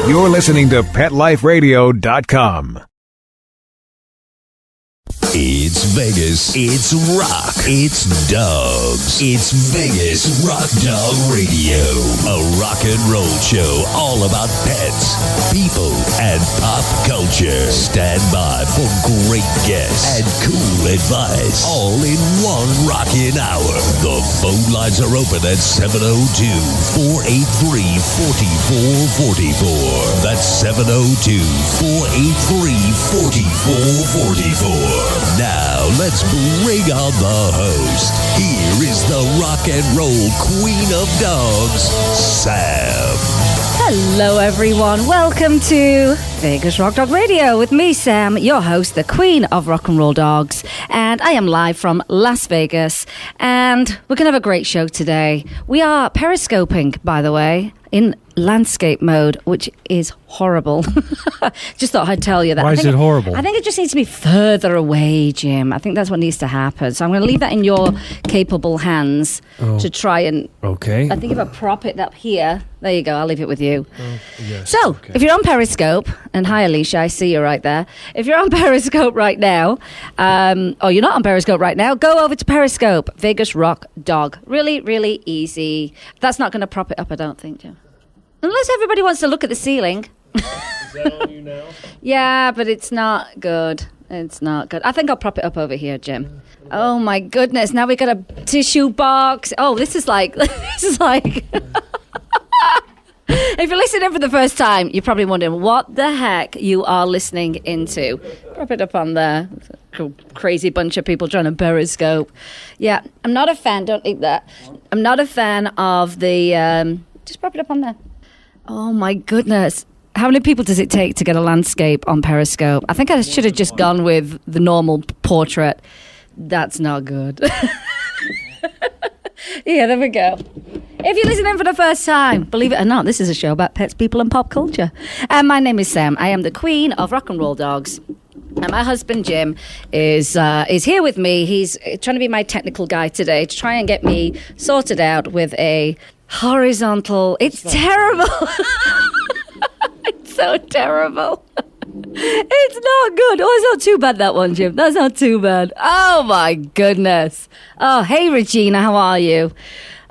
You're listening to PetLifeRadio.com. It's Vegas. It's rock. It's dogs. It's Vegas Rock Dog Radio. A rock and roll show all about pets, people, and pop culture. Stand by for great guests and cool advice. All in one rockin' hour. The phone lines are open at 702-483-4444. That's 702-483-4444. Now, let's bring on the host. Here is the rock and roll queen of dogs, Sam. Hello, everyone. Welcome to Vegas Rock Dog Radio with me, Sam, your host, the queen of rock and roll dogs. And I am live from Las Vegas. And we're going to have a great show today. We are periscoping, by the way, in landscape mode, which is horrible. Just thought I'd tell you that. Why is it horrible? I think it just needs to be further away, Jim. I think that's what needs to happen. So I'm going to leave that in your capable hands to try and... Okay. I think if I prop it up here... There you go. I'll leave it with you. Yes, so, okay. if you're on Periscope, and hi, Alicia, I see you right there. If you're on Periscope right now, or you're not on Periscope right now, go over to Periscope, Vegas Rock Dog. Really, really easy. That's not going to prop it up, I don't think, Jim. Unless everybody wants to look at the ceiling. Is that on you now? Yeah, but it's not good. It's not good. I think I'll prop it up over here, Jim. Oh, my goodness. Now we got a tissue box. Oh, this is like... If you're listening for the first time, you're probably wondering what the heck you are listening into. Prop it up on there. Crazy bunch of people trying to periscope. Yeah, I'm not a fan. Don't eat that. I'm not a fan of the... just prop it up on there. Oh, my goodness. How many people does it take to get a landscape on Periscope? I think I should have just gone with the normal portrait. That's not good. Yeah, there we go. If you're listening for the first time, believe it or not, this is a show about pets, people, and pop culture. And my name is Sam. I am the queen of rock and roll dogs. And my husband, Jim, is here with me. He's trying to be my technical guy today to try and get me sorted out with a horizontal... It's terrible. It's so terrible. It's not good. Oh, it's not too bad, that one, Jim. That's not too bad. Oh, my goodness. Oh, hey, Regina, how are you?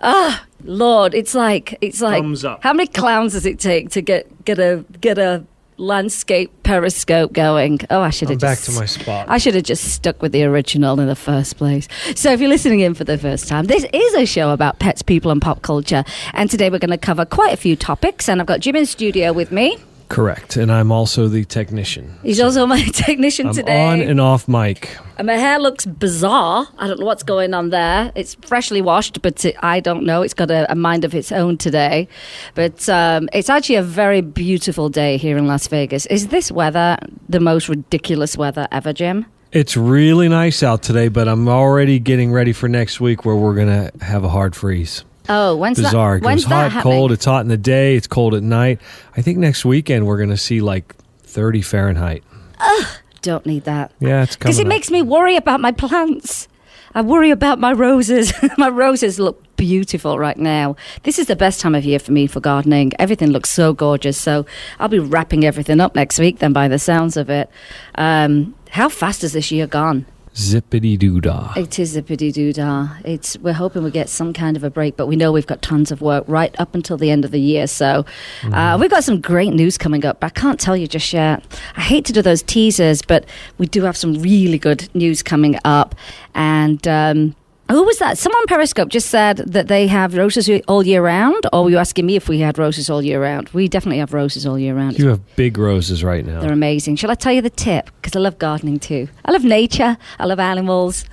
Oh, Lord, it's like Thumbs up. How many clowns does it take to get a landscape periscope going? Oh, I should have back to my spot. I should have just stuck with the original in the first place. So if you're listening in for the first time, this is a show about pets, people, and pop culture. And today we're going to cover quite a few topics. And I've got Jim in studio with me. Correct. And I'm also the technician. He's also my technician today. On and off mic. And my hair looks bizarre. I don't know what's going on there. It's freshly washed, but I don't know. It's got a mind of its own today. But it's actually a very beautiful day here in Las Vegas. Is this weather the most ridiculous weather ever, Jim? It's really nice out today, but I'm already getting ready for next week where we're going to have a hard freeze. Oh, when's Bizarre. that? When's it goes hot, that cold. It's hot in the day. It's cold at night. I think next weekend we're going to see like 30 Fahrenheit. Ugh, don't need that. Yeah, it's coming. Because it makes me worry about my plants. I worry about my roses. My roses look beautiful right now. This is the best time of year for me for gardening. Everything looks so gorgeous. So I'll be wrapping everything up next week then by the sounds of it. How fast has this year gone? Zippity-doo-dah. It is zippity-doo-dah. We're hoping we get some kind of a break, but we know we've got tons of work right up until the end of the year. So we've got some great news coming up, but I can't tell you just yet. I hate to do those teasers, but we do have some really good news coming up. And who was that? Someone on Periscope just said that they have roses all year round, or were you asking me if we had roses all year round? We definitely have roses all year round. You have big roses right now. They're amazing. Shall I tell you the tip? Because I love gardening too. I love nature. I love animals.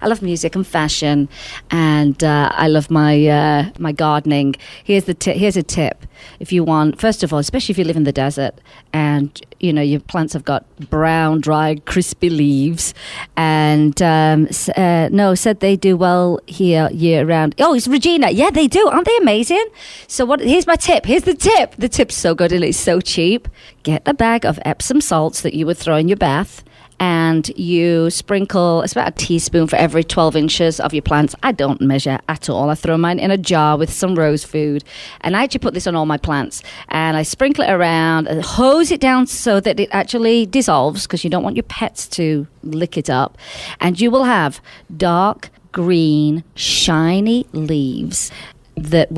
I love music and fashion, and I love my my gardening. Here's a tip. If you want, first of all, especially if you live in the desert, and you know your plants have got brown, dry, crispy leaves, and said they do well here year round. Oh, it's Regina. Yeah, they do. Aren't they amazing? So here's my tip. Here's the tip. The tip's so good and it's so cheap. Get a bag of Epsom salts that you would throw in your bath, and you sprinkle, it's about a teaspoon for every 12 inches of your plants. I don't measure at all. I throw mine in a jar with some rose food, and I actually put this on all my plants, and I sprinkle it around and hose it down so that it actually dissolves, because you don't want your pets to lick it up, and you will have dark green shiny leaves that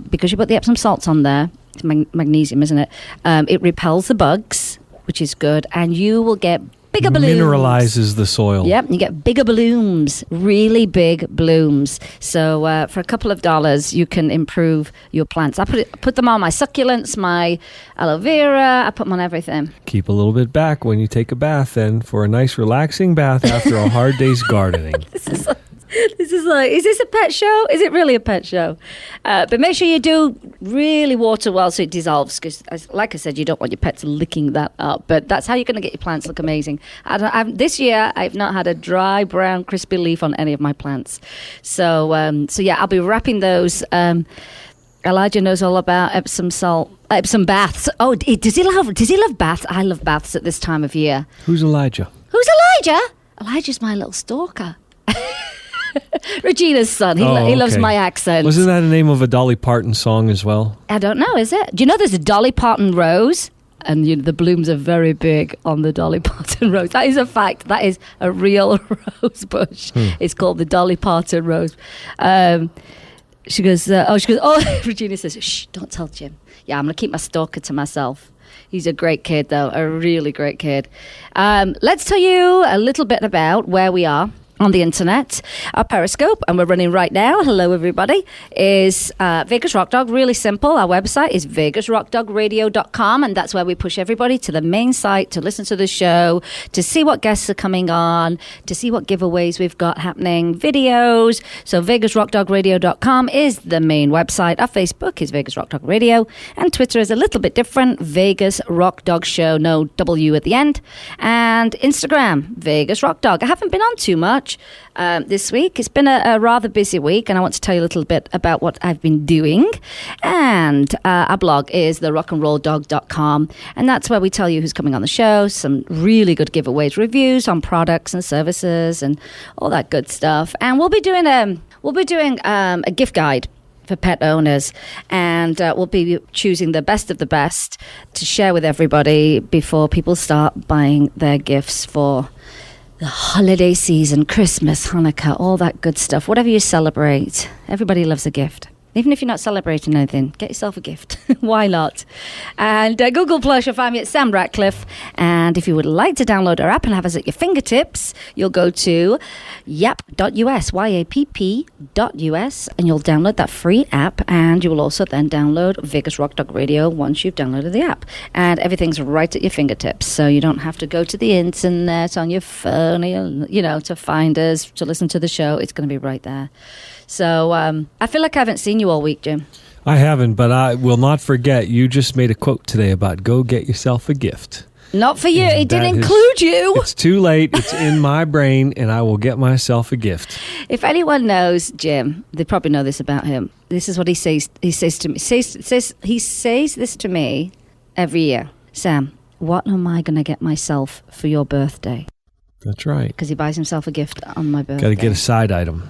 because you put the Epsom salts on there, it's magnesium, isn't it? It repels the bugs, which is good, and you will get bigger balloons. Mineralizes the soil. Yep, you get bigger blooms, really big blooms. So for a couple of dollars, you can improve your plants. I put them on my succulents, my aloe vera. I put them on everything. Keep a little bit back when you take a bath, then, for a nice relaxing bath after a hard day's gardening. This is like, is this a pet show? Is it really a pet show? But make sure you do really water well so it dissolves, because, like I said, you don't want your pets licking that up. But that's how you're going to get your plants look amazing. This year, I've not had a dry, brown, crispy leaf on any of my plants. So yeah, I'll be wrapping those. Elijah knows all about Epsom baths. Oh, does he love baths? I love baths at this time of year. Who's Elijah? Who's Elijah? Elijah's my little stalker. Regina's son. He loves my accent. Wasn't that the name of a Dolly Parton song as well? I don't know, is it? Do you know there's a Dolly Parton rose? And the blooms are very big on the Dolly Parton rose. That is a fact. That is a real rose bush. It's called the Dolly Parton rose. She goes, Regina says, shh, don't tell Jim. Yeah, I'm going to keep my stalker to myself. He's a great kid, though, a really great kid. Let's tell you a little bit about where we are on the internet. Our Periscope, and we're running right now, hello everybody, is Vegas Rock Dog. Really simple. Our website is vegasrockdogradio.com, and that's where we push everybody to the main site to listen to the show, to see what guests are coming on, to see what giveaways we've got happening, videos. So vegasrockdogradio.com is the main website. Our Facebook is Vegas Rock Dog Radio, and Twitter is a little bit different, Vegas Rock Dog Show, no W at the end, and Instagram, Vegas Rock Dog. I haven't been on too much this week. It's been a rather busy week, and I want to tell you a little bit about what I've been doing. And our blog is therockandrolldog.com, and that's where we tell you who's coming on the show, some really good giveaways, reviews on products and services, and all that good stuff. And we'll be doing a gift guide for pet owners, and we'll be choosing the best of the best to share with everybody before people start buying their gifts for the holiday season, Christmas, Hanukkah, all that good stuff. Whatever you celebrate, everybody loves a gift. Even if you're not celebrating anything, get yourself a gift. Why not? And Google Plus, you'll find me at Sam Ratcliffe. And if you would like to download our app and have us at your fingertips, you'll go to yapp.us, yapp.us, and you'll download that free app. And you will also then download Vegas Rock Dog Radio once you've downloaded the app. And everything's right at your fingertips, so you don't have to go to the internet on your phone, to find us, to listen to the show. It's going to be right there. So I feel like I haven't seen you all week, Jim. I haven't, but I will not forget. You just made a quote today about go get yourself a gift. Not for you. It didn't include you. It's too late. It's in my brain, and I will get myself a gift. If anyone knows Jim, they probably know this about him. This is what he says. He says to me. He says this to me every year. Sam, what am I going to get myself for your birthday? That's right. Because he buys himself a gift on my birthday. Got to get a side item.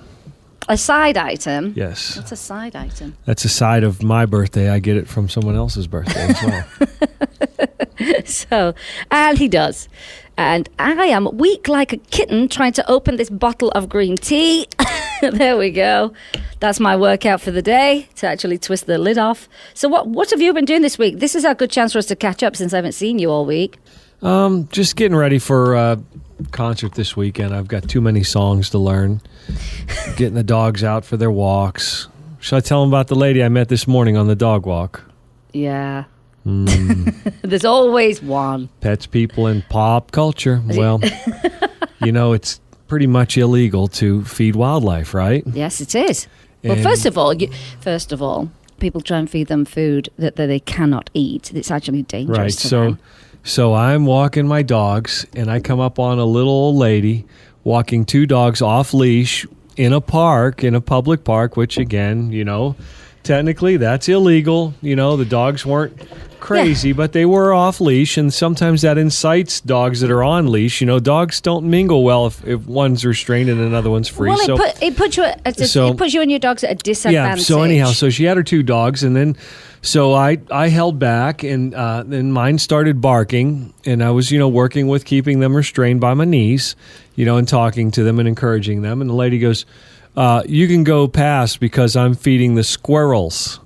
A side item? Yes. What's a side item? That's a side of my birthday. I get it from someone else's birthday as well. And he does. And I am weak like a kitten trying to open this bottle of green tea. There we go. That's my workout for the day, to actually twist the lid off. So what have you been doing this week? This is a good chance for us to catch up since I haven't seen you all week. Just getting ready for a concert this weekend. I've got too many songs to learn. Getting the dogs out for their walks. Should I tell them about the lady I met this morning on the dog walk? Yeah. There's always one. Pets, people, and pop culture. Well, it's pretty much illegal to feed wildlife, right? Yes, it is. Well, first of all, people try and feed them food that they cannot eat. It's actually dangerous to them. So I'm walking my dogs, and I come up on a little old lady walking two dogs off leash in a public park, which again, technically that's illegal. The dogs weren't crazy, but they were off leash, and sometimes that incites dogs that are on leash. Dogs don't mingle well if one's restrained and another one's free. Well, it puts you and your dogs at a disadvantage. Yeah. So anyhow, she had her 2 dogs, and then so I held back, and then mine started barking, and I was working with keeping them restrained by my knees, and talking to them and encouraging them, and the lady goes, "You can go past because I'm feeding the squirrels."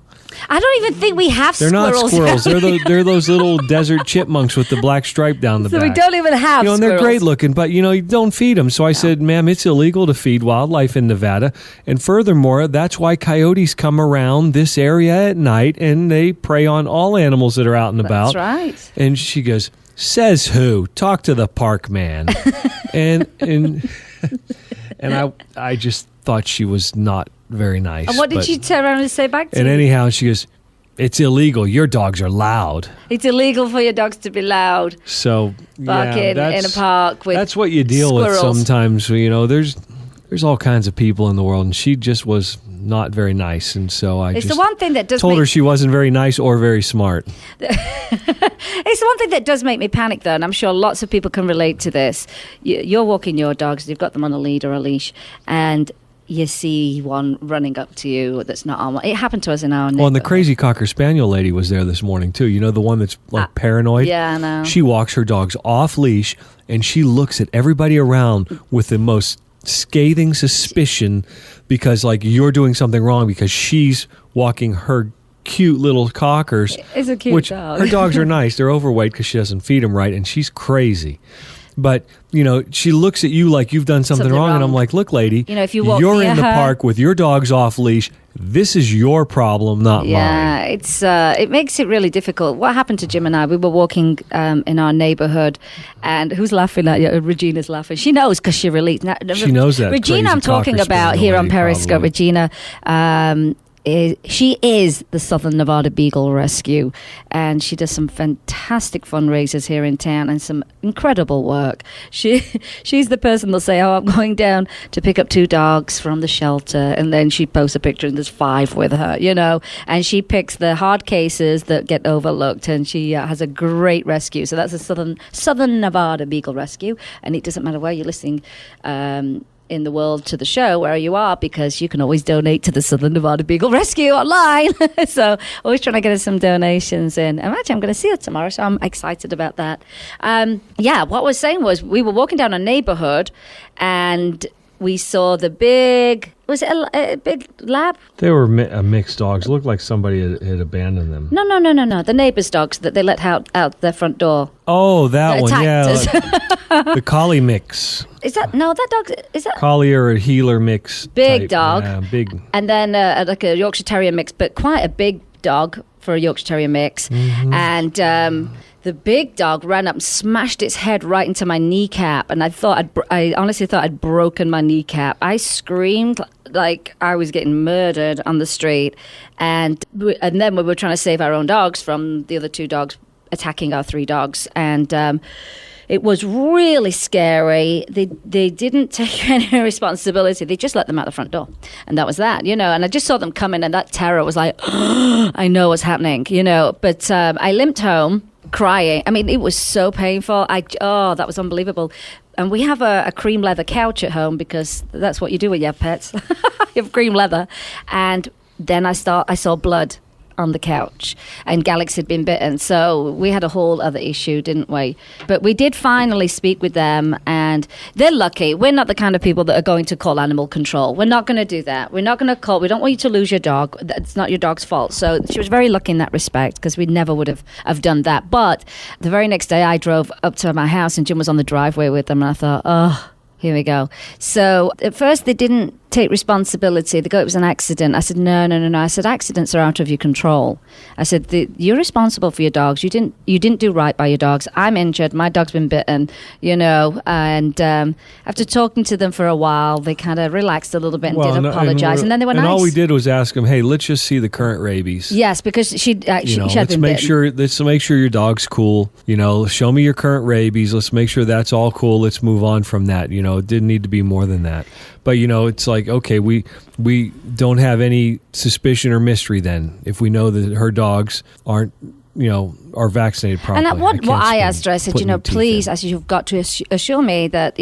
I don't even think we have They're squirrels. not squirrels. They're those little desert chipmunks with the black stripe down the back. So we don't even have and squirrels. They're great looking, but you don't feed them. So I said, "Ma'am, it's illegal to feed wildlife in Nevada. And furthermore, that's why coyotes come around this area at night and they prey on all animals that are out and about." That's right. And she goes, "Says who? Talk to the park man." and I just thought she was not very nice. And what did she turn around and say back to you? And anyhow, she goes, "It's illegal. Your dogs are loud." It's illegal for your dogs to be loud. So Barking in a park with that's what you deal squirrels. with sometimes. There's all kinds of people in the world, and she just was not very nice. And so I It's just the one thing that does told make, her she wasn't very nice or very smart. It's the one thing that does make me panic, though, and I'm sure lots of people can relate to this. You're walking your dogs, you've got them on a lead or a leash, and you see one running up to you that's not on. It happened to us in our neighborhood. Well, and the crazy Cocker Spaniel lady was there this morning, too. The one that's paranoid? Yeah, I know. She walks her dogs off leash, and she looks at everybody around with the most scathing suspicion because, you're doing something wrong because she's walking her cute little cockers. It's a cute which dog. Her dogs are nice. They're overweight because she doesn't feed them right, and she's crazy. But, she looks at you like you've done something wrong, and I'm like, "Look, lady, if you walk you're near in the her- park with your dogs off leash. This is your problem, not mine." Yeah, it makes it really difficult. What happened to Jim and I? We were walking in our neighborhood, and who's laughing at you? Regina's laughing. She knows because she relates. She knows that. Regina, crazy I'm talking Cocker about Spaniel here on lady, Periscope. probably. Regina. She is the Southern Nevada Beagle Rescue, and she does some fantastic fundraisers here in town and some incredible work. She's the person that'll say, "Oh, I'm going down to pick up 2 dogs from the shelter," and then she posts a picture and there's 5 with her, and she picks the hard cases that get overlooked, and she has a great rescue. So that's a Southern Nevada Beagle Rescue, and it doesn't matter where you're listening in the world to the show, where you are, because you can always donate to the Southern Nevada Beagle Rescue online. So always trying to get us some donations in. And actually, I'm going to see her tomorrow, so I'm excited about that. What I was saying was we were walking down a neighborhood and we saw the big... Was it a big lab? They were mixed dogs. Looked like somebody had abandoned them. No. The neighbor's dogs that they let out their front door. Oh, that one. Yeah. Attacked us. The collie mix. Is that Collie or a healer mix. Big type. dog. Yeah, big. And then like a Yorkshire Terrier mix, but quite a big dog for a Yorkshire Terrier mix. Mm-hmm. And the big dog ran up and smashed its head right into my kneecap, and I honestly thought I'd broken my kneecap. I screamed like I was getting murdered on the street, and then we were trying to save our own dogs from the other 2 dogs attacking our 3 dogs, and it was really scary. They didn't take any responsibility. They just let them out the front door, and that was that, And I just saw them coming, and that terror was like, oh, I know what's happening, But I limped home crying. I mean, it was so painful. That was unbelievable. And we have a cream leather couch at home because that's what you do when you have pets. You have cream leather. And then I saw blood on the couch, and Galaxy had been bitten. So we had a whole other issue, didn't we? But we did finally speak with them, and they're lucky. We're not the kind of people that are going to call animal control. We're not going to do that. We're not going to call. We don't want you to lose your dog. It's not your dog's fault. So she was very lucky in that respect, because we never would have done that. But the very next day I drove up to my house, and Jim was on the driveway with them, and I thought, oh, here we go. So at first they didn't take responsibility. They go, it was an accident. I said, no. I said, accidents are out of your control. I said, you're responsible for your dogs. You didn't do right by your dogs. I'm injured. My dog's been bitten, and after talking to them for a while, they kind of relaxed a little bit and did apologize. And then they were nice. And all we did was ask them, hey, let's just see the current rabies. Yes, because she had been bitten. Let's make sure your dog's cool. Show me your current rabies. Let's make sure that's all cool. Let's move on from that. It didn't need to be more than that. But, it's like, okay, we don't have any suspicion or mystery then if we know that her dogs aren't are vaccinated properly. And what I asked her, I said, please, I said, you've got to assure me that,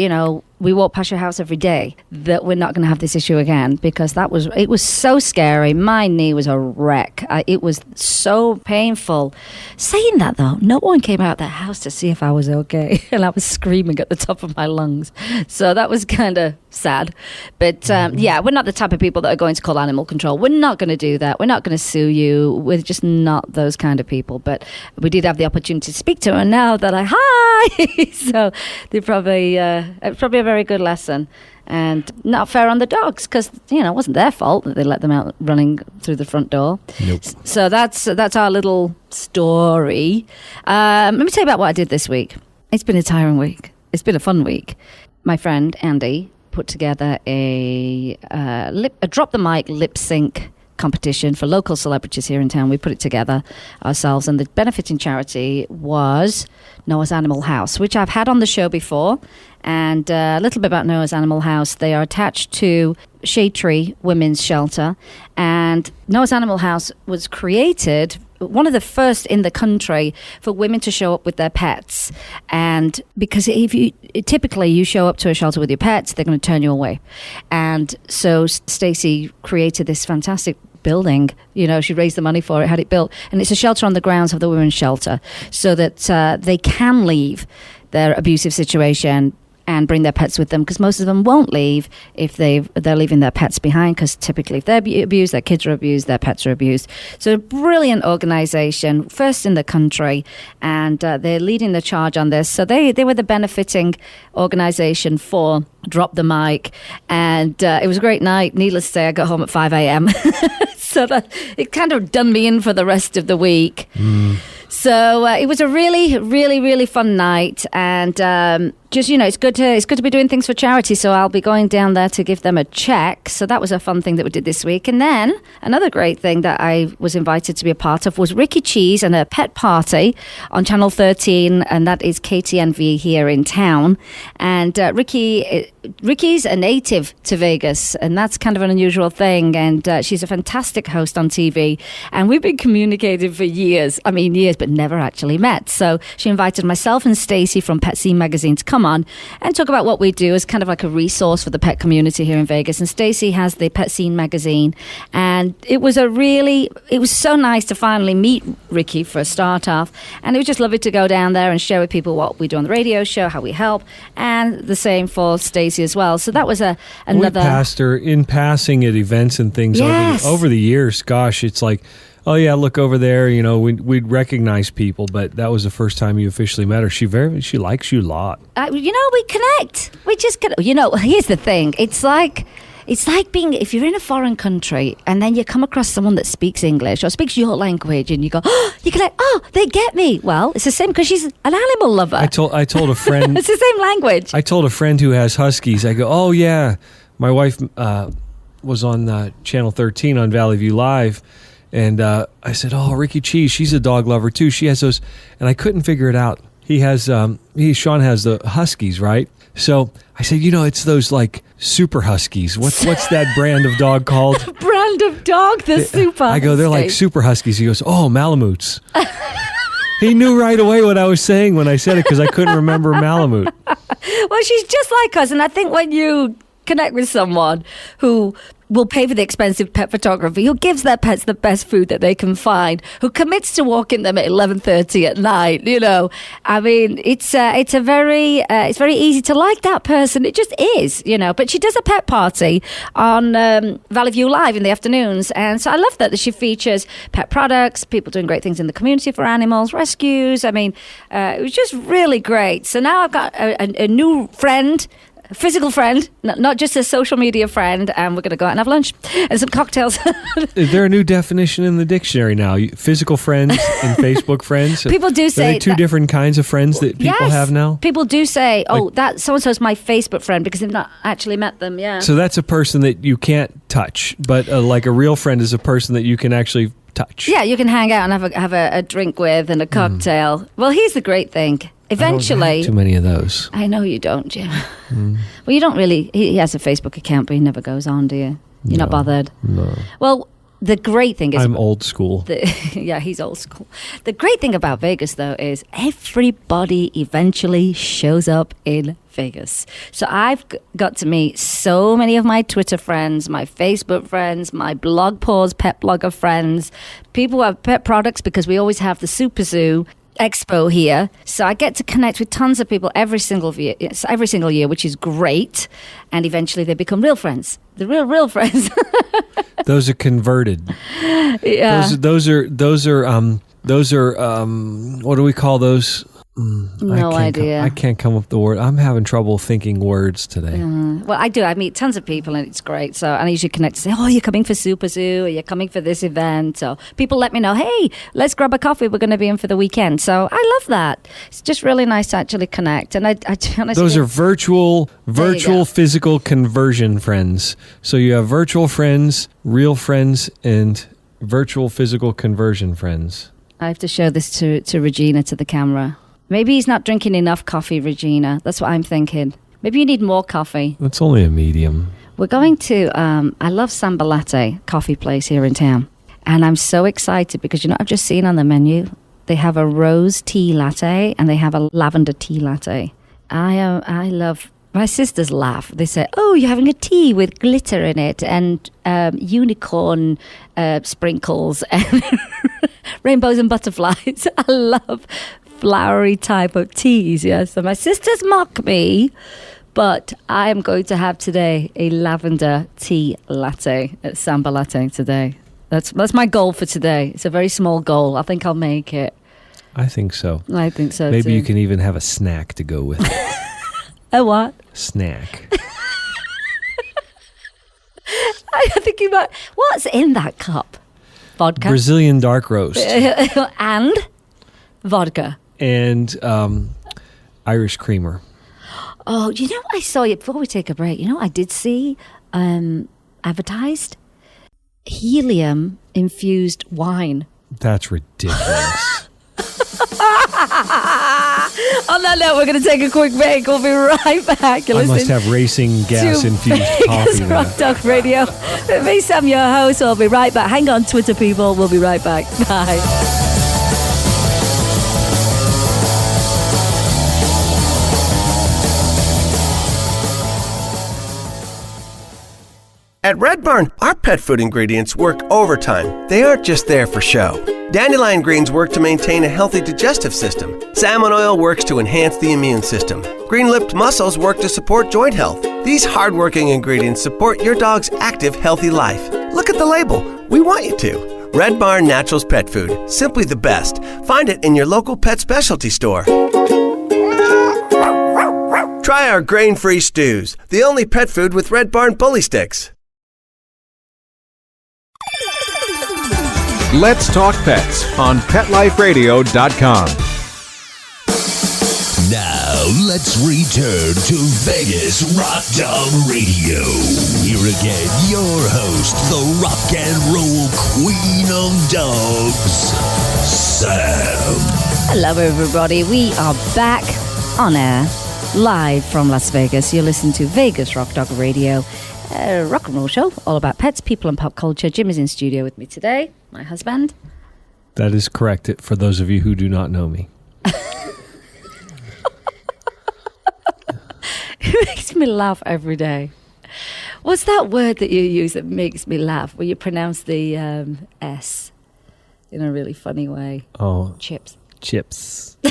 we walk past your house every day, that we're not going to have this issue again, because it was so scary. My knee was a wreck. It was so painful. Saying that, though, no one came out of their house to see if I was okay, and I was screaming at the top of my lungs. So that was kind of sad. But we're not the type of people that are going to call animal control. We're not going to do that. We're not going to sue you. We're just not those kind of people. But we did have the opportunity to speak to her, and now they're like, hi! So they probably a very good lesson, and not fair on the dogs, because it wasn't their fault that they let them out running through the front door. Nope. So that's our little story. Let me tell you about what I did this week. It's been a tiring week. It's been a fun week. My friend Andy put together a drop the mic lip sync competition for local celebrities here in town. We put it together ourselves, and the benefiting charity was Noah's Animal House, which I've had on the show before. And a little bit about Noah's Animal House. They are attached to Shade Tree Women's Shelter, and Noah's Animal House was created, one of the first in the country, for women to show up with their pets. And because typically you show up to a shelter with your pets, they're going to turn you away. And so Stacey created this fantastic building. She raised the money for it, had it built, and it's a shelter on the grounds of the women's shelter, so that they can leave their abusive situation and bring their pets with them, because most of them won't leave if they're leaving their pets behind, because typically if they're abused, their kids are abused, their pets are abused. So a brilliant organisation, first in the country, and they're leading the charge on this. So they were the benefiting organisation for Drop the Mic, and it was a great night. Needless to say, I got home at 5 a.m. So that it kind of done me in for the rest of the week. So it was a really, really, really fun night, and it's good to be doing things for charity. So I'll be going down there to give them a check. So that was a fun thing that we did this week. And then another great thing that I was invited to be a part of was Ricky Cheese and a pet party on Channel 13, and that is KTNV here in town. And Ricky's a native to Vegas, and that's kind of an unusual thing. And she's a fantastic host on TV, and we've been communicating for years, but never actually met. So she invited myself and Stacey from Pet Scene Magazine to come on and talk about what we do as kind of like a resource for the pet community here in Vegas. And Stacey has the Pet Scene Magazine, and it was so nice to finally meet Ricky for a start off, and it was just lovely to go down there and share with people what we do on the radio show, how we help, and the same for Stacey as well. So that was another. We passed her in passing at events and things. Yes. over the years. Gosh, it's like, oh yeah, look over there. We'd recognize people, but that was the first time you officially met her. She likes you a lot. We connect. We just connect. Here's the thing. It's like being, if you're in a foreign country and then you come across someone that speaks English or speaks your language, and you go, you can they get me. Well, it's the same, because she's an animal lover. I told a friend. It's the same language. I told a friend who has huskies. I go, oh yeah, my wife was on Channel 13 on Valley View Live. And I said, oh, Ricky Cheese, she's a dog lover too. She has those, and I couldn't figure it out. Sean has the huskies, right? So I said, it's those like super huskies. What's that brand of dog called? Brand of dog, the super. I go, they're like super huskies. He goes, oh, Malamutes. He knew right away what I was saying when I said it, because I couldn't remember Malamute. Well, she's just like us, and I think when you connect with someone who will pay for the expensive pet photography, who gives their pets the best food that they can find, who commits to walking them at 11:30 at night, it's very easy to like that person. It just is, But she does a pet party on Valley View Live in the afternoons, and so I love that she features pet products, people doing great things in the community for animals, rescues. It was just really great. So now I've got a new friend, a physical friend, not just a social media friend, and we're going to go out and have lunch and some cocktails. Is there a new definition in the dictionary now? Physical friends and Facebook friends? People do say... Are there two different kinds of friends that people have now? People do say, that so-and-so's my Facebook friend, because they've not actually met them, yeah. So that's a person that you can't touch, but like a real friend is a person that you can actually touch. Yeah, you can hang out and have a drink with and a cocktail. Well, here's the great thing. Eventually, I don't have too many of those. I know you don't, Jim. Well, you don't really. He has a Facebook account, but he never goes on, do you? You're not bothered. No. Well, The great thing is... I'm old school. Yeah, he's old school. The great thing about Vegas, though, is everybody eventually shows up in Vegas. So I've got to meet so many of my Twitter friends, my Facebook friends, my blog pause pet blogger friends, people who have pet products, because we always have the Super Zoo Expo here. So I get to connect with tons of people every single year, which is great. And eventually they become real friends. The real friends. Those are converted. Yeah. Those are what do we call those? No idea. I can't come up with the word. I'm having trouble thinking words today. Well, I do. I meet tons of people and it's great. So, and I usually connect to say, oh, you're coming for Super Zoo, or you're coming for this event. So people let me know, hey, let's grab a coffee. We're going to be in for the weekend. So I love that. It's just really nice to actually connect. And to be honest, those are virtual physical conversion friends. So you have virtual friends, real friends, and virtual physical conversion friends. I have to show this to Regina, to the camera. Maybe he's not drinking enough coffee, Regina. That's what I'm thinking. Maybe you need more coffee. It's only a medium. We're going to, I love Samba Latte, coffee place here in town. And I'm so excited because, I've just seen on the menu, they have a rose tea latte and they have a lavender tea latte. I love, my sisters laugh. They say, oh, you're having a tea with glitter in it and unicorn sprinkles and rainbows and butterflies. I love flowery type of teas, yeah. So my sisters mock me, but I am going to have today a lavender tea latte at Samba Latte today. That's my goal for today. It's a very small goal. I think I'll make it. I think so. I think so Maybe too. you can even have a snack to go with it. A what? Snack. I think you might. What's in that cup? Vodka? Brazilian dark roast. And vodka. And Irish creamer. Oh, I saw you before we take a break. I did see advertised helium infused wine. That's ridiculous. On that note, we're going to take a quick break. We'll be right back. I must have racing gas infused coffee. Rock Dog Radio. Me, Sam, your host. I'll be right back. Hang on, Twitter people. We'll be right back. Bye. At Red Barn, our pet food ingredients work overtime. They aren't just there for show. Dandelion greens work to maintain a healthy digestive system. Salmon oil works to enhance the immune system. Green-lipped mussels work to support joint health. These hard-working ingredients support your dog's active, healthy life. Look at the label. We want you to. Red Barn Naturals Pet Food. Simply the best. Find it in your local pet specialty store. Try our grain-free stews, the only pet food with Red Barn bully sticks. Let's Talk Pets on PetLifeRadio.com. Now, let's return to Vegas Rock Dog Radio. Here again, your host, the rock and roll queen of dogs, Sam. Hello, everybody. We are back on air, live from Las Vegas. You're listening to Vegas Rock Dog Radio, a rock and roll show all about pets, people, and pop culture. Jim is in studio with me today, my husband. That is correct for those of you who do not know me. It makes me laugh every day. What's that word that you use that makes me laugh, where you pronounce the S in a really funny way? Oh. Chips. Chips. Do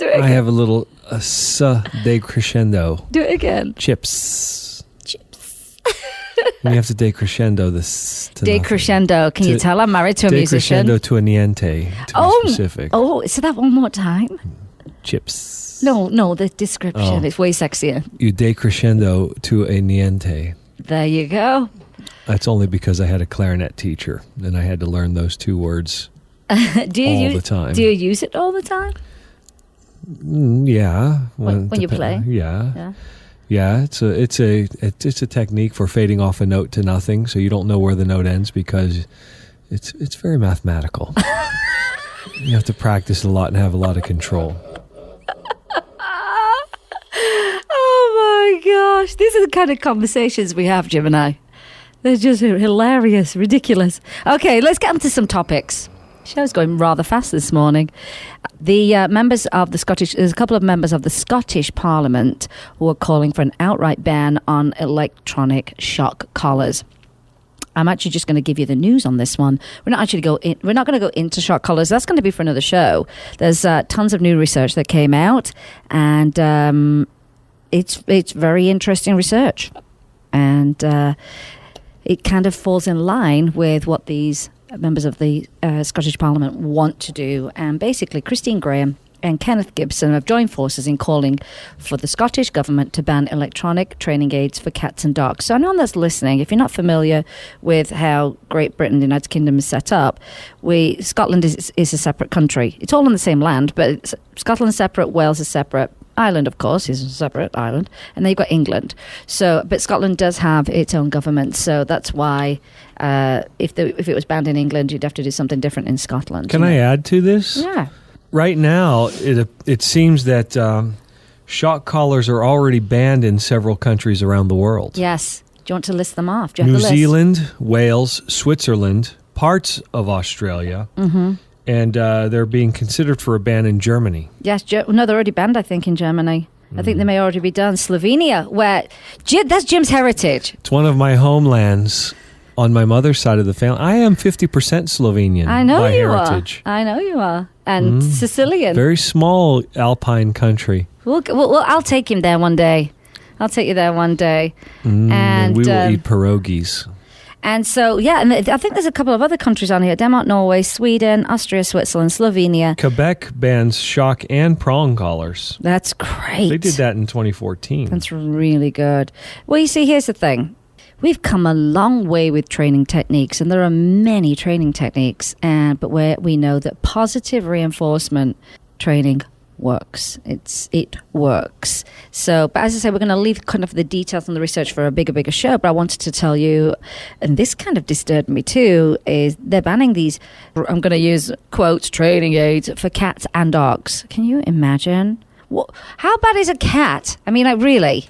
it again. I have a little decrescendo. Do it again. Chips. Chips. We have to decrescendo this. Decrescendo. Can you tell I'm married to a musician? Decrescendo to a niente, to be specific. Oh, say that one more time. Chips. No, the description. Oh. It's way sexier. You decrescendo to a niente. There you go. That's only because I had a clarinet teacher, and I had to learn those two words the time. Do you use it all the time? Yeah. When you play? Yeah. Yeah, it's a technique for fading off a note to nothing, so you don't know where the note ends because it's very mathematical. You have to practice a lot and have a lot of control. Oh my gosh, these are the kind of conversations we have, Jim and I. They're just hilarious, ridiculous. Okay, let's get on to some topics. Show's going rather fast this morning. The members of the Scottish, there's a couple of members of the Scottish Parliament who are calling for an outright ban on electronic shock collars. I'm actually just going to give you the news on this one. We're not going to go into shock collars. That's going to be for another show. There's tons of new research that came out, and it's very interesting research, and it kind of falls in line with what these members of the Scottish Parliament want to do. And basically, Christine Graham and Kenneth Gibson have joined forces in calling for the Scottish Government to ban electronic training aids for cats and dogs. So anyone that's listening, if you're not familiar with how Great Britain, the United Kingdom is set up, Scotland is a separate country. It's all on the same land, but Scotland's separate, Wales is separate. Ireland, of course, is a separate island, and then you've got England. So, but Scotland does have its own government, so that's why if it was banned in England, you'd have to do something different in Scotland. Can I add to this? Yeah. Right now, it seems that shock collars are already banned in several countries around the world. Yes. Do you want to list them off? Do you have New the list? Zealand, Wales, Switzerland, parts of Australia, and they're being considered for a ban in Germany. Yes. No, they're already banned, I think, in Germany. I think they may already be done. Slovenia, where that's Jim's heritage. It's one of my homelands on my mother's side of the family. I am 50% Slovenian I know by you heritage. are. I know you are. And Sicilian. Very small alpine country. Well, I'll take him there one day. I'll take you there one day. And we will eat pierogies. And so, yeah, and I think there's a couple of other countries on here. Denmark, Norway, Sweden, Austria, Switzerland, Slovenia. Quebec bans shock and prong collars. That's great. They did that in 2014. That's really good. Well, you see, here's the thing. We've come a long way with training techniques, and there are many training techniques, but where we know that positive reinforcement training works. It works. So, but as I say, we're going to leave kind of the details and the research for a bigger show, but I wanted to tell you, and this kind of disturbed me too, is they're banning these, I'm going to use quotes, training aids for cats and dogs. Can you imagine? How bad is a cat? I mean, really.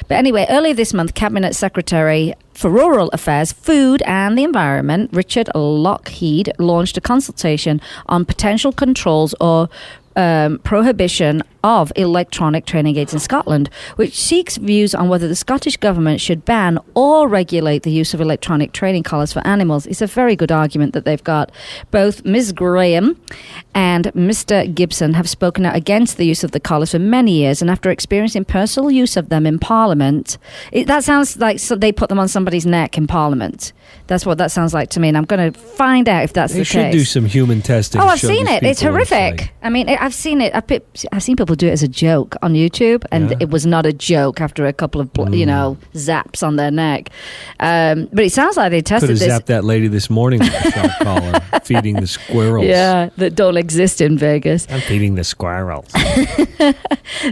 But anyway, earlier this month, Cabinet Secretary for Rural Affairs, Food and the Environment, Richard Lockheed, launched a consultation on potential controls or prohibition of electronic training aids in Scotland, which seeks views on whether the Scottish Government should ban or regulate the use of electronic training collars for animals. It's a very good argument that they've got. Both Ms. Graham and Mr. Gibson have spoken out against the use of the collars for many years, and after experiencing personal use of them in Parliament, that sounds like they put them on somebody's neck in Parliament. That's what that sounds like to me, and I'm going to find out if that's the case. They should do some human testing. Oh, I've seen it. It's horrific. I mean, I've seen it. I've seen people do it as a joke on YouTube, and it was not a joke after a couple of zaps on their neck. But it sounds like they tested this. Could have zapped that lady this morning with a shock collar, feeding the squirrels. Yeah, that don't exist in Vegas. I'm feeding the squirrels.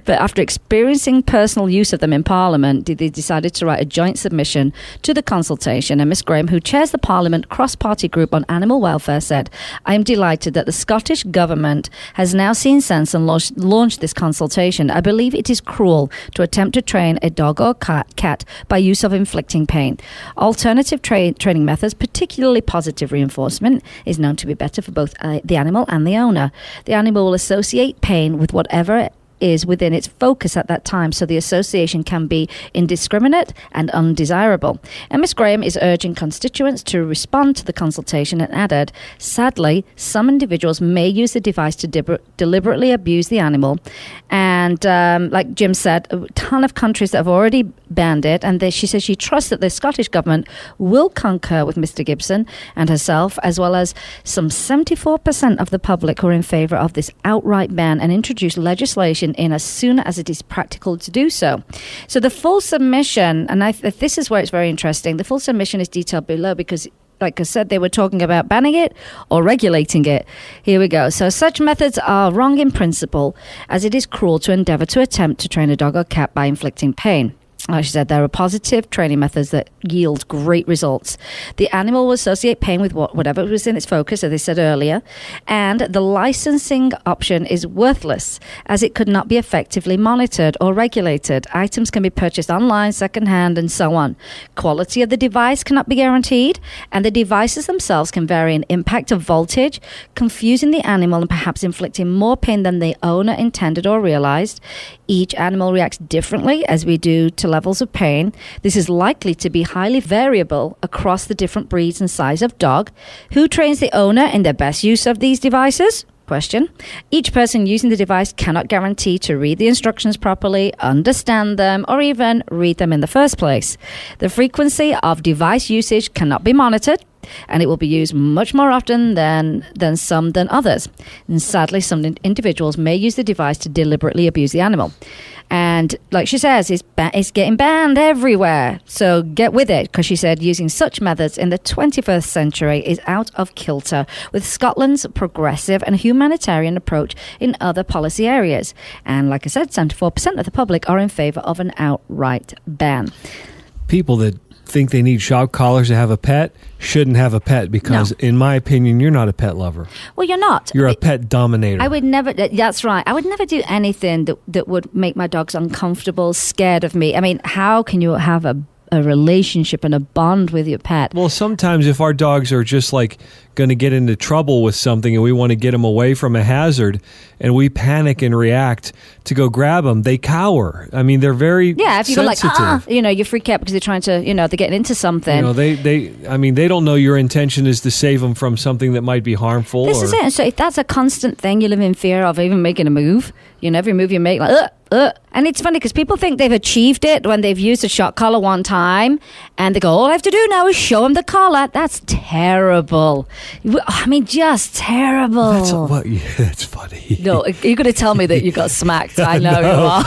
But after experiencing personal use of them in Parliament, they decided to write a joint submission to the consultation. And Miss Graham, who chairs the Parliament cross-party group on animal welfare, said, "I am delighted that the Scottish Government has now seen sense and launched this consultation. I believe it is cruel to attempt to train a dog or cat by use of inflicting pain. Alternative training methods, particularly positive reinforcement, is known to be better for both the animal and the owner. The animal will associate pain with whatever is within its focus at that time, so the association can be indiscriminate and undesirable." And Miss Graham is urging constituents to respond to the consultation and added, "Sadly, some individuals may use the device to deliberately abuse the animal." And like Jim said, a ton of countries that have already banned it, and she says she trusts that the Scottish Government will concur with Mr. Gibson and herself, as well as some 74% of the public who are in favour of this outright ban, and introduce legislation in as soon as it is practical to do so. So the full submission, and this is where it's very interesting, the full submission is detailed below because, like I said, they were talking about banning it or regulating it. Here we go. So such methods are wrong in principle, as it is cruel to endeavour to attempt to train a dog or cat by inflicting pain. She said there are positive training methods that yield great results. The animal will associate pain with whatever was in its focus, as they said earlier, and the licensing option is worthless as it could not be effectively monitored or regulated. Items can be purchased online, secondhand, and so on. Quality of the device cannot be guaranteed, and the devices themselves can vary in impact of voltage, confusing the animal and perhaps inflicting more pain than the owner intended or realized. Each animal reacts differently, as we do to levels of pain. This is likely to be highly variable across the different breeds and size of dog. Who trains the owner in the best use of these devices? Question. Each person using the device cannot guarantee to read the instructions properly, understand them, or even read them in the first place. The frequency of device usage cannot be monitored, and it will be used much more often than others. And sadly, some individuals may use the device to deliberately abuse the animal. And like she says, it's getting banned everywhere. So get with it, because she said using such methods in the 21st century is out of kilter with Scotland's progressive and humanitarian approach in other policy areas. And like I said, 74% of the public are in favour of an outright ban. People that think they need shock collars to have a pet shouldn't have a pet because, in my opinion, you're not a pet lover. Well, you're not. You're a pet dominator. I would never, that's right. I would never do anything that would make my dogs uncomfortable, scared of me. I mean, how can you have a relationship and a bond with your pet? Well, sometimes if our dogs are just like going to get into trouble with something and we want to get them away from a hazard and we panic and react to go grab them, they cower. I mean, they're very if you go like, sensitive. you freak out because they're trying to, they're getting into something. They don't know your intention is to save them from something that might be harmful. This is it. So if that's a constant thing, you live in fear of even making a move. Every move you make, like, and it's funny because people think they've achieved it when they've used a shock collar one time and they go, all I have to do now is show them the collar. That's terrible. I mean, just terrible. That's funny. No, you're going to tell me that you got smacked. I know you are.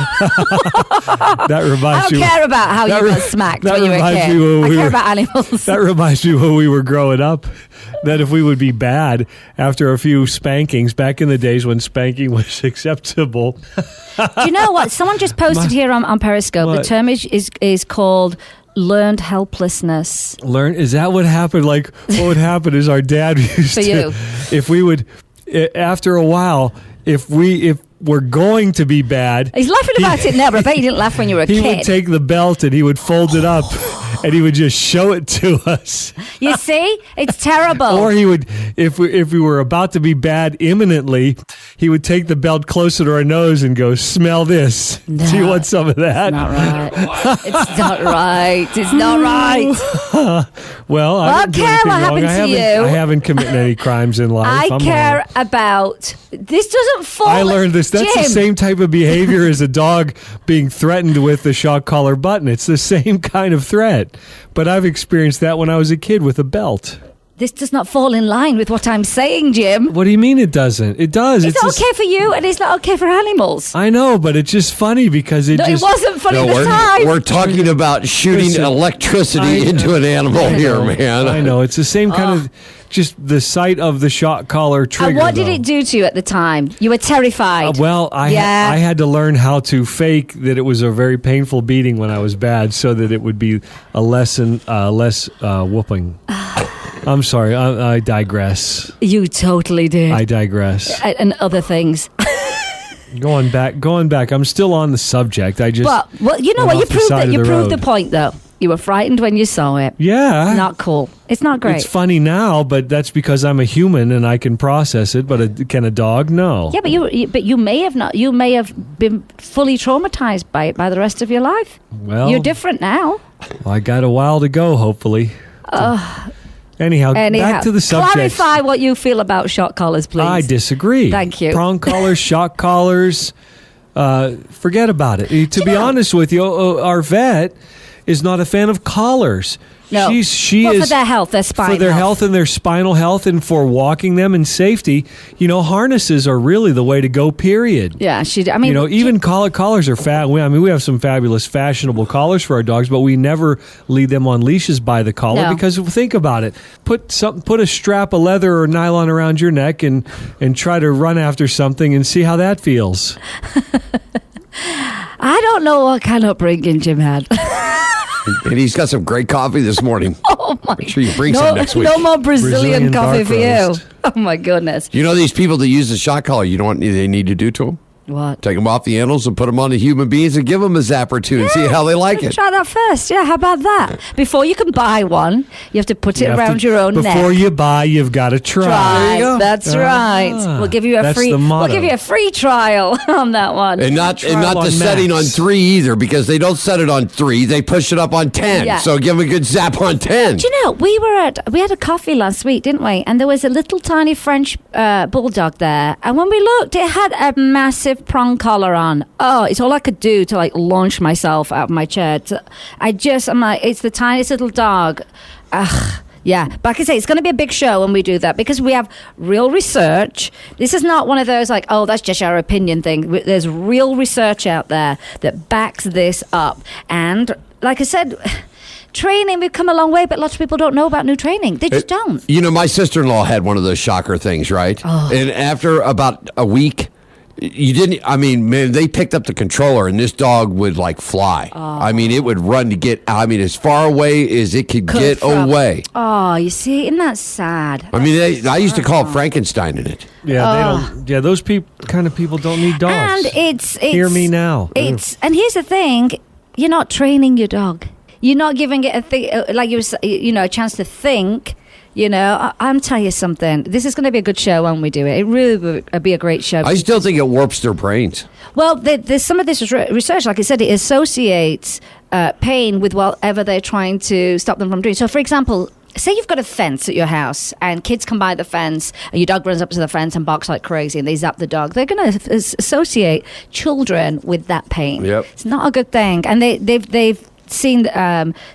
That reminds I don't care about how you got smacked when you were a kid. I care about animals. That reminds me when we were growing up, that if we would be bad after a few spankings, back in the days when spanking was acceptable. Do you know what? Someone just posted here on Periscope. What? The term is called learned helplessness. Is that what happened? Like, what would happen is our dad used to, if we would, after a while, if we're going to be bad. He's laughing about it now, but I bet you didn't laugh when you were a kid. He would take the belt and he would fold it up and he would just show it to us. You see? It's terrible. Or he would, if we were about to be bad imminently, he would take the belt closer to our nose and go, smell this. No, do you want some of that? It's not right. It's not right. It's not right. Well, I don't care what happened to you. I haven't committed any crimes in life. I care about... This doesn't fall... I learned this. That's Jim. the same type of behavior as a dog being threatened with the shock collar button. It's the same kind of threat. But I've experienced that when I was a kid with a belt. This does not fall in line with what I'm saying, Jim. What do you mean it doesn't? It does. It's not okay for you, and it's not okay for animals. I know, but it's just funny because it wasn't funny at the time. We're talking about shooting electricity into an animal here, man. I know. It's the same kind of... Just the sight of the shock collar trigger. And what did it do to you at the time? You were terrified. I had to learn how to fake that it was a very painful beating when I was bad, so that it would be a less whooping. I'm sorry. I digress. You totally did. I digress. And other things. Going back. I'm still on the subject. You know what? You proved the point, though. You were frightened when you saw it. Yeah. Not cool. It's not great. It's funny now, but that's because I'm a human and I can process it. But can a dog? No. Yeah, but you may have not. You may have been fully traumatized by it by the rest of your life. Well, you're different now. I got a while to go, hopefully. Anyhow, back to the subject. Clarify what you feel about shock collars, please. I disagree. Thank you. Prong collars, shock collars, forget about it. To be honest with you, our vet is not a fan of collars. No. She is for their health, their spine for their health and their spinal health, and for walking them in safety. Harnesses are really the way to go. Period. Yeah, even collars are fat. We have some fabulous fashionable collars for our dogs, but we never lead them on leashes by the collar because think about it. Put a strap of leather or nylon around your neck and try to run after something and see how that feels. I don't know what kind of upbringing Jim had. And he's got some great coffee this morning. Oh my! Make sure you bring some next week. No more Brazilian coffee dark for roast. you. Oh my goodness! You know these people that use the shot collar. You know what they need to do to them? What? Take them off the animals and put them on the human beings and give them a zap or two and see how they like it. Try that first. Yeah, how about that? Before you can buy one, you have to put it around your own neck. Before you buy, you've got to try. There you go. That's right. We'll give you a That's free. the We'll motto. give you a free trial on that one. And not the on setting on max. 3 either, because they don't set it on 3. They push it up on 10. Yeah. So give them a good zap on 10. Do you know, we had a coffee last week, didn't we? And there was a little tiny French bulldog there. And when we looked, it had a massive prong collar on. Oh, it's all I could do to like launch myself out of my chair. I'm like, it's the tiniest little dog. Ugh. Yeah, but like I say, it's going to be a big show when we do that because we have real research. This is not one of those like, oh, that's just our opinion thing. There's real research out there that backs this up. And like I said, training, we've come a long way, but lots of people don't know about new training. They just don't. You know, my sister-in-law had one of those shocker things, right? Oh. And after about a week, they picked up the controller and this dog would like fly. Oh. I mean, it would run to get, as far away as it could get from. away. Oh, you see, isn't that sad? I mean, I used to call it Frankenstein in it. Yeah, they don't. Yeah, those kind of people don't need dogs. And it's Hear me now. And here's the thing: you're not training your dog. You're not giving it a chance to think. You know, I'm telling you something. This is going to be a good show when we do it. It really would be a great show. I still think it warps their brains. Well, there's some of this research, like I said, it associates pain with whatever they're trying to stop them from doing. So, for example, say you've got a fence at your house and kids come by the fence and your dog runs up to the fence and barks like crazy and they zap the dog. They're going to associate children with that pain. Yep. It's not a good thing. And they've seen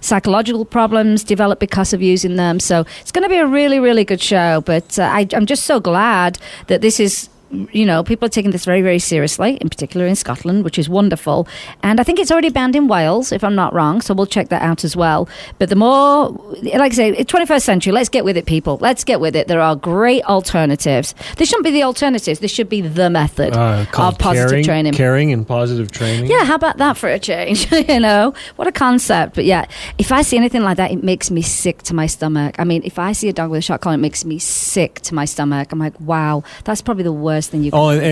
psychological problems develop because of using them. So it's going to be a really, really good show. But I'm just so glad that this is, people are taking this very, very seriously, in particular in Scotland, which is wonderful. And I think it's already banned in Wales, if I'm not wrong. So we'll check that out as well. But the more, like I say, 21st century, let's get with it, people. Let's get with it. There are great alternatives. This shouldn't be the alternatives. This should be the method of positive training. Caring and positive training. Yeah, how about that for a change? What a concept. But yeah, if I see anything like that, it makes me sick to my stomach. I mean, if I see a dog with a shot collar, it makes me sick to my stomach. I'm like, wow, that's probably the worst thing you can do.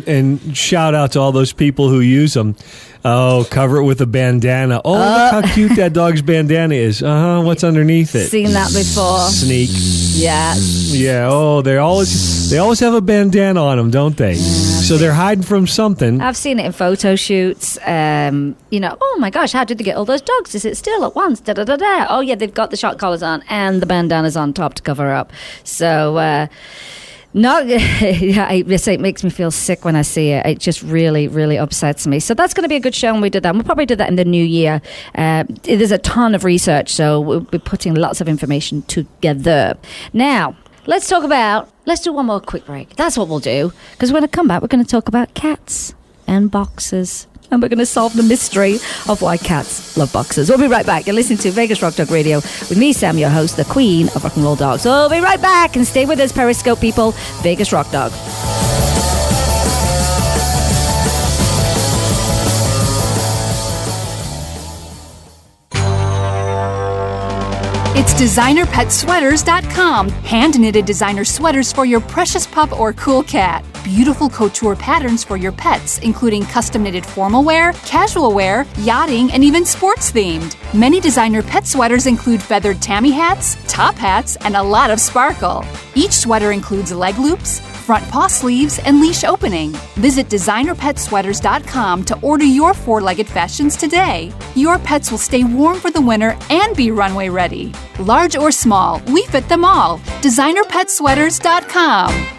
And shout out to all those people who use them. Oh, cover it with a bandana. Oh, look how cute that dog's bandana is. What's underneath it? Seen that before. Sneak. Yeah. Yeah. Oh, they always have a bandana on them, don't they? So they're hiding from something. I've seen it in photo shoots. Oh my gosh, how did they get all those dogs to sit still at once? Da da da da. Oh yeah, they've got the shot collars on and the bandanas on top to cover up. So. It makes me feel sick when I see it. It just really, really upsets me. So that's going to be a good show when we do that. We'll probably do that in the new year. There's a ton of research, so we'll be putting lots of information together. Now, let's do one more quick break. That's what we'll do. Because when I come back, we're going to talk about cats and boxers. And we're going to solve the mystery of why cats love boxers. We'll be right back. You're listening to Vegas Rock Dog Radio with me, Sam, your host, the queen of rock and roll dogs. We'll be right back and stay with us, Periscope people. Vegas Rock Dog. It's designerpetsweaters.com. Hand-knitted designer sweaters for your precious pup or cool cat. Beautiful couture patterns for your pets, including custom-knitted formal wear, casual wear, yachting, and even sports-themed. Many designer pet sweaters include feathered tammy hats, top hats, and a lot of sparkle. Each sweater includes leg loops, front paw sleeves, and leash opening. Visit designerpetsweaters.com to order your four-legged fashions today. Your pets will stay warm for the winter and be runway ready. Large or small, we fit them all. designerpetsweaters.com.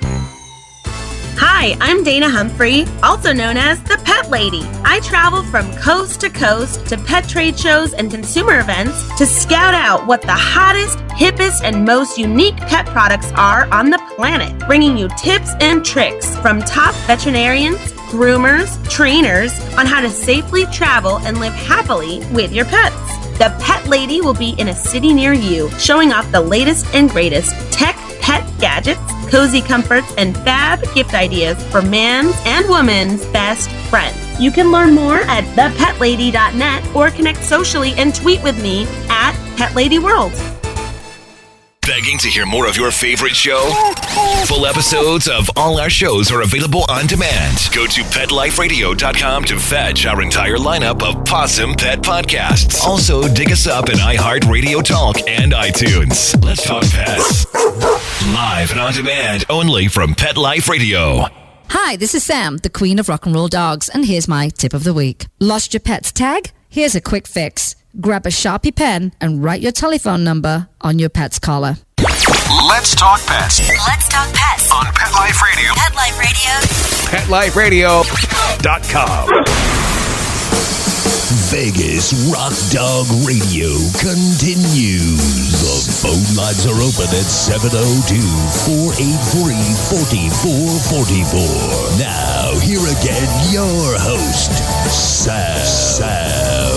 Hi, I'm Dana Humphrey, also known as the Pet Lady. I travel from coast to coast to pet trade shows and consumer events to scout out what the hottest, hippest, and most unique pet products are on the planet, bringing you tips and tricks from top veterinarians, groomers, trainers on how to safely travel and live happily with your pets. The Pet Lady will be in a city near you, showing off the latest and greatest tech pet gadgets, cozy comforts, and fab gift ideas for man's and woman's best friends. You can learn more at thepetlady.net or connect socially and tweet with me at PetLadyWorld. Begging to hear more of your favorite show? Full episodes of all our shows are available on demand. Go to PetLifeRadio.com to fetch our entire lineup of Possum Pet podcasts. Also, dig us up in iHeartRadio Talk and iTunes. Let's talk pets. Live and on demand only from Pet Life Radio. Hi, this is Sam, the queen of rock and roll dogs, and here's my tip of the week. Lost your pet's tag? Here's a quick fix. Grab a Sharpie pen and write your telephone number on your pet's collar. Let's talk pets Let's talk pets on Pet Life Radio. Pet Life Radio. PetLifeRadio.com. Vegas Rock Dog Radio continues. The phone lines are open at 702-483-4444. Now, here again, your host, Sam.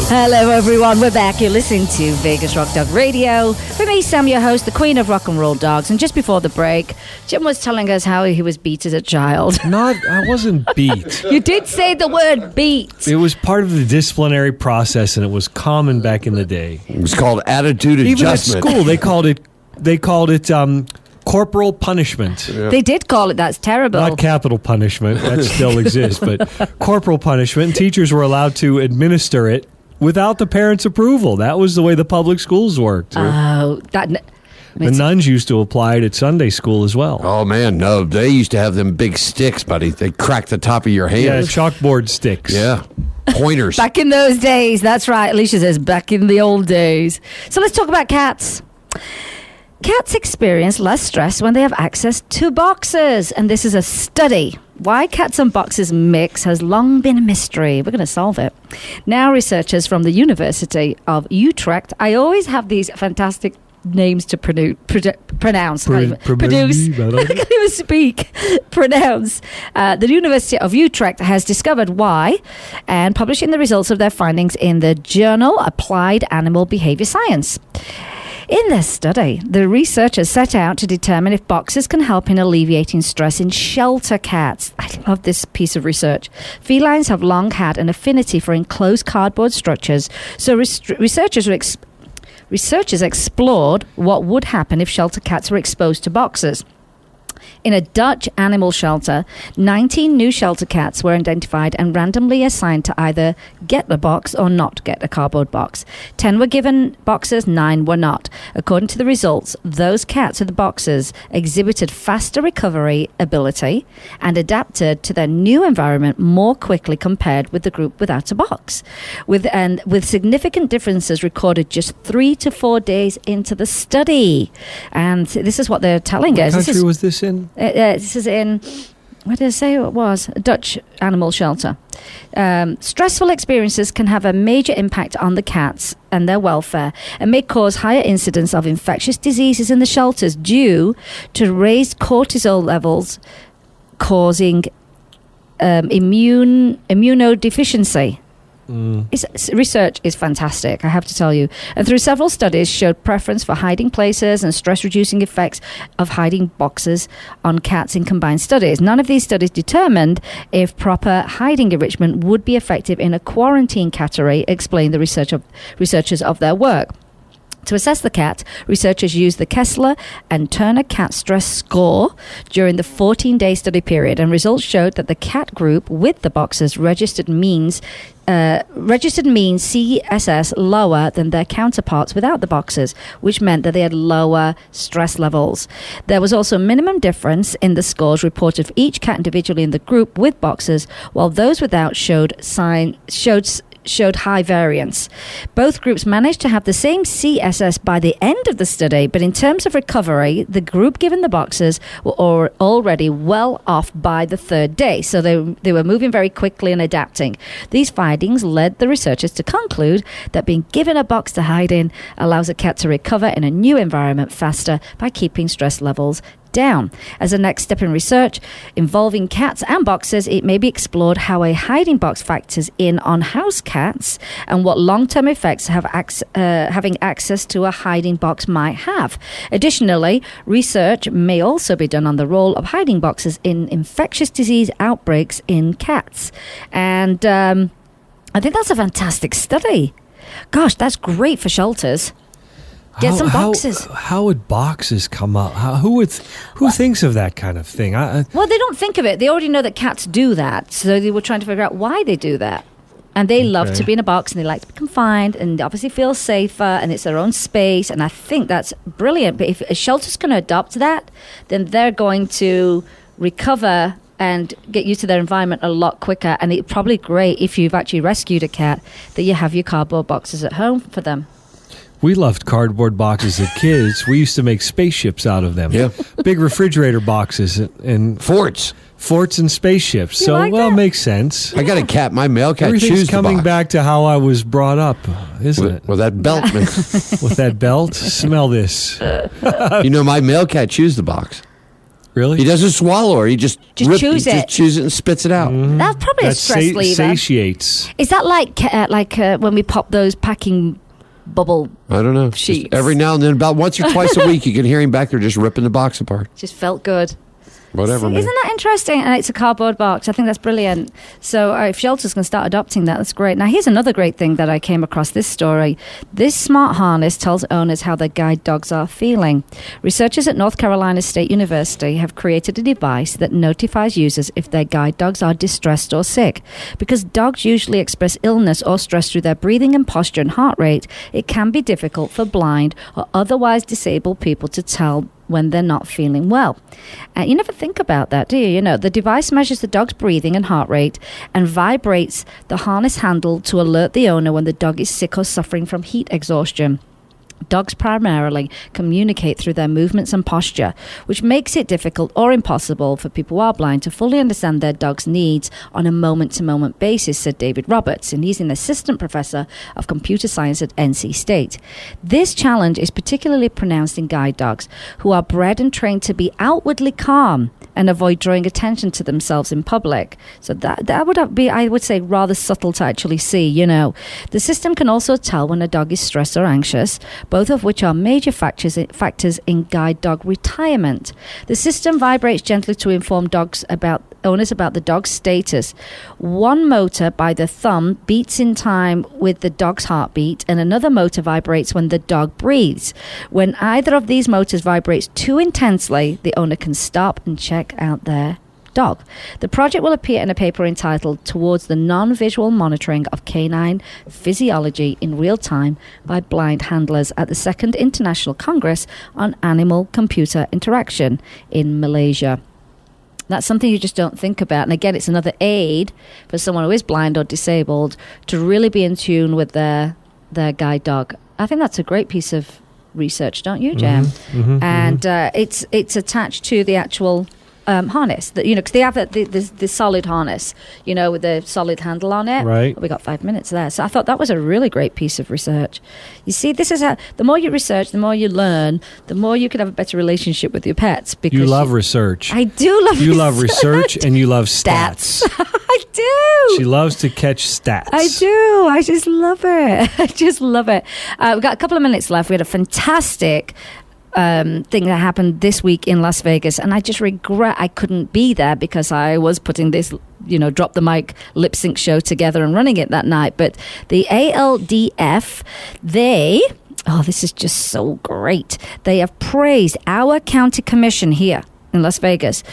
Hello, everyone. We're back. You're listening to Vegas Rock Dog Radio. For me, Sam, your host, the queen of rock and roll dogs. And just before the break, Jim was telling us how he was beat as a child. I wasn't beat. You did say the word beat. It was part of the disciplinary process, and it was common back in the day. It was called attitude Even adjustment. at school, they called it corporal punishment. Yeah. They did call it. That's terrible. Not capital punishment. That still exists, but corporal punishment. And teachers were allowed to administer it without the parents' approval. That was the way the public schools worked. Oh, The nuns used to apply it at Sunday school as well. Oh, man, no. They used to have them big sticks, buddy. They crack the top of your hand. Yeah, chalkboard sticks. Yeah. Pointers. Back in those days. That's right. Alicia says back in the old days. So let's talk about cats. Cats experience less stress when they have access to boxes. And this is a study. Why cats and boxes mix has long been a mystery. We're going to solve it. Now researchers from the University of Utrecht. I always have these fantastic names to pronounce. I can't even speak. Pronounce. The University of Utrecht has discovered why and publishing the results of their findings in the journal Applied Animal Behavior Science. In this study, the researchers set out to determine if boxes can help in alleviating stress in shelter cats. I love this piece of research. Felines have long had an affinity for enclosed cardboard structures, so researchers explored what would happen if shelter cats were exposed to boxes. In a Dutch animal shelter, 19 new shelter cats were identified and randomly assigned to either get the box or not get a cardboard box. 10 were given boxes, 9 were not. According to the results, those cats with the boxes exhibited faster recovery ability and adapted to their new environment more quickly compared with the group without a box, with significant differences recorded just 3 to 4 days into the study. And this is what they're telling us. What country was this in? This is in, what did I say it was? A Dutch animal shelter. Stressful experiences can have a major impact on the cats and their welfare and may cause higher incidence of infectious diseases in the shelters due to raised cortisol levels causing immunodeficiency. Research is fantastic, I have to tell you. And through several studies showed preference for hiding places and stress-reducing effects of hiding boxes on cats in combined studies. None of these studies determined if proper hiding enrichment would be effective in a quarantine cattery, explained the researchers of their work. To assess the cat, researchers used the Kessler and Turner Cat Stress Score during the 14-day study period, and results showed that the cat group with the boxes registered mean CSS lower than their counterparts without the boxes, which meant that they had lower stress levels. There was also a minimum difference in the scores reported for each cat individually in the group with boxes, while those without showed high variance. Both groups managed to have the same CSS by the end of the study, but in terms of recovery, the group given the boxes were already well off by the third day, so they were moving very quickly and adapting. These findings led the researchers to conclude that being given a box to hide in allows a cat to recover in a new environment faster by keeping stress levels down. As a next step in research involving cats and boxes, it may be explored how a hiding box factors in on house cats and what long-term effects having access to a hiding box might have. Additionally, research may also be done on the role of hiding boxes in infectious disease outbreaks in cats. And I think that's a fantastic study. Gosh, that's great for shelters. Get some boxes. How would boxes come up? Who thinks of that kind of thing? Well, they don't think of it. They already know that cats do that. So they were trying to figure out why they do that. And they love to be in a box, and they like to be confined, and they obviously feel safer, and it's their own space. And I think that's brilliant. But if a shelter's going to adopt that, then they're going to recover and get used to their environment a lot quicker. And it's probably great if you've actually rescued a cat that you have your cardboard boxes at home for them. We loved cardboard boxes as kids. We used to make spaceships out of them. Yeah. Big refrigerator boxes and Forts and spaceships. You like that? It makes sense. I got a cat. My male cat Everything's chews the coming box. back to how I was brought up, isn't it? With that belt, man. With that belt? Smell this. My male cat chews the box. Really? He doesn't swallow her. He just chews it. Just chews it and spits it out. That's probably a stress lever. Satiates. Is that like when we pop those packing bubble I don't know. sheets? Just every now and then, about once or twice a week, you can hear him back there just ripping the box apart. Just felt good. Whatever, man. Isn't that interesting? And it's a cardboard box. I think that's brilliant. So if shelters can start adopting that, that's great. Now, here's another great thing that I came across this story. This smart harness tells owners how their guide dogs are feeling. Researchers at North Carolina State University have created a device that notifies users if their guide dogs are distressed or sick. Because dogs usually express illness or stress through their breathing and posture and heart rate, it can be difficult for blind or otherwise disabled people to tell when they're not feeling well. You never think about that, do you? The device measures the dog's breathing and heart rate and vibrates the harness handle to alert the owner when the dog is sick or suffering from heat exhaustion. Dogs primarily communicate through their movements and posture, which makes it difficult or impossible for people who are blind to fully understand their dog's needs on a moment-to-moment basis, said David Roberts, and he's an assistant professor of computer science at NC State. This challenge is particularly pronounced in guide dogs, who are bred and trained to be outwardly calm and avoid drawing attention to themselves in public. So that would be, I would say, rather subtle to actually see, The system can also tell when a dog is stressed or anxious, both of which are major factors in guide dog retirement. The system vibrates gently to inform owners about the dog's status. One motor by the thumb beats in time with the dog's heartbeat, and another motor vibrates when the dog breathes. When either of these motors vibrates too intensely, the owner can stop and check out their dog. The project will appear in a paper entitled Towards the Non-Visual Monitoring of Canine Physiology in Real Time by Blind Handlers at the Second International Congress on Animal-Computer Interaction in Malaysia. That's something you just don't think about. And again, it's another aid for someone who is blind or disabled to really be in tune with their guide dog. I think that's a great piece of research, don't you, Jem? And it's attached to the actual harness, because they have the solid harness, with the solid handle on it. Right. We got 5 minutes there. So I thought that was a really great piece of research. You see, this is how, the more you research, the more you learn, the more you can have a better relationship with your pets. Because you love research. I do love research. You love research and you love stats. I do. She loves to catch stats. I do. I just love it. I just love it. We've got a couple of minutes left. We had a fantastic thing that happened this week in Las Vegas, and I just regret I couldn't be there because I was putting this drop the mic lip sync show together and running it that night. But the ALDF, this is just so great, they have praised our county commission here in Las Vegas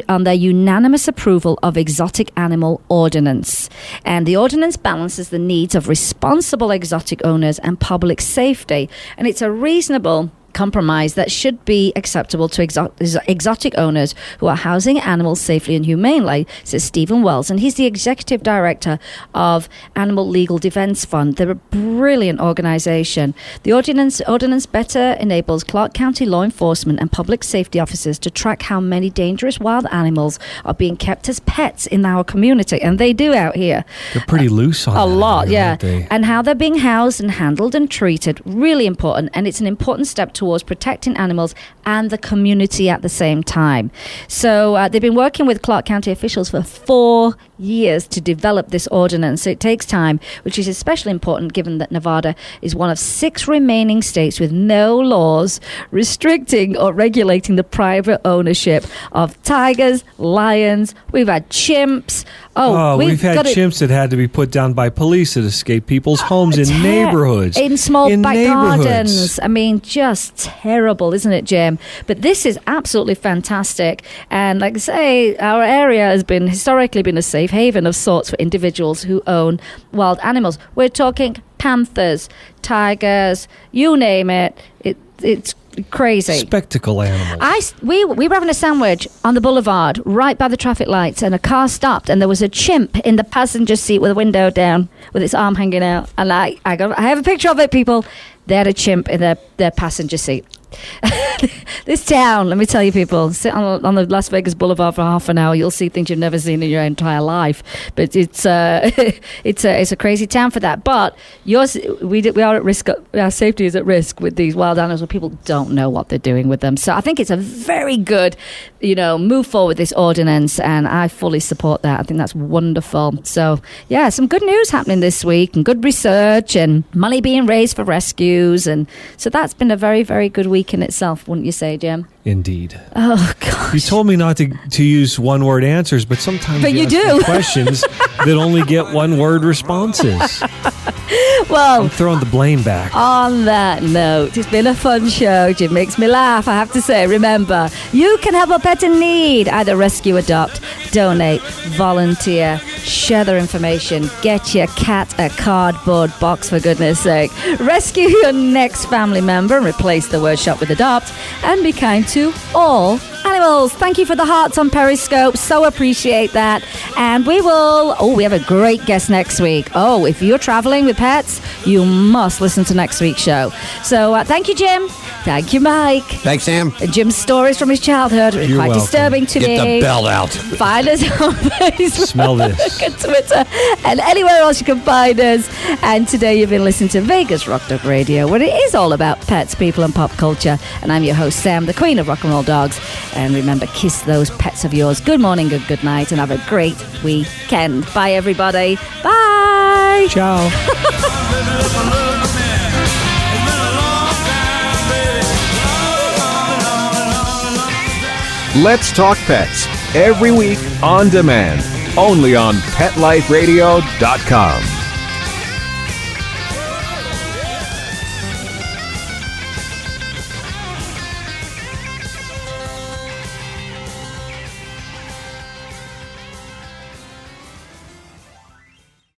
on their unanimous approval of exotic animal ordinance. And the ordinance balances the needs of responsible exotic owners and public safety, and it's a reasonable compromise that should be acceptable to exotic owners who are housing animals safely and humanely, says Stephen Wells, and he's the executive director of Animal Legal Defense Fund. They're a brilliant organization. The ordinance better enables Clark County law enforcement and public safety officers to track how many dangerous wild animals are being kept as pets in our community, and they do out here. They're pretty loose on a that lot, here, yeah. aren't they? And how they're being housed and handled and treated, really important, and it's an important step towards protecting animals and the community at the same time. So they've been working with Clark County officials for 4 years to develop this ordinance. So it takes time, which is especially important given that Nevada is one of 6 remaining states with no laws restricting or regulating the private ownership of tigers, lions. We've had chimps. We've had chimps that had to be put down by police that escaped people's homes in neighborhoods. In small back gardens. I mean, just terrible, isn't it, Jim? But this is absolutely fantastic. And like I say, our area has been historically been a safe haven of sorts for individuals who own wild animals. We're talking panthers, tigers, you name it. It's crazy. Spectacle animals. We were having a sandwich on the boulevard right by the traffic lights, and a car stopped, and there was a chimp in the passenger seat with a window down with its arm hanging out. And I have a picture of it, people. They had a chimp in their passenger seat. This town, let me tell you, people, sit on the Las Vegas Boulevard for half an hour, you'll see things you've never seen in your entire life. But it's a crazy town for that. But we are at risk. Our safety is at risk with these wild animals where people don't know what they're doing with them. So I think it's a very good, move forward with this ordinance, and I fully support that. I think that's wonderful. So yeah, some good news happening this week, and good research, and money being raised for rescues, and so that's been a very, very good week in itself, wouldn't you say, Jim? Indeed. Oh, gosh. You told me not to use one-word answers, but sometimes you ask do. me questions that only get one-word responses. Well, I'm throwing the blame back. On that note, it's been a fun show. Jim makes me laugh, I have to say. Remember, you can help a pet in need. Either rescue, adopt, donate, volunteer, share their information, get your cat a cardboard box, for goodness sake. Rescue your next family member and replace the word shop with adopt, and be kind to all animals. Thank you for the hearts on Periscope. So appreciate that. And we have a great guest next week. If you're traveling with pets, you must listen to next week's show. So thank you, Jim. Thank you, Mike. Thanks, Sam. And Jim's stories from his childhood are quite disturbing to me. Get the belt out. Find us on Facebook. Smell this. And Twitter and anywhere else you can find us. And today you've been listening to Vegas Rock Dog Radio, where it is all about pets, people, and pop culture. And I'm your host, Sam, the queen of rock and roll dogs. And remember, kiss those pets of yours. Good morning, good night, and have a great weekend. Bye, everybody. Bye. Ciao. Let's Talk Pets, every week on demand, only on PetLifeRadio.com.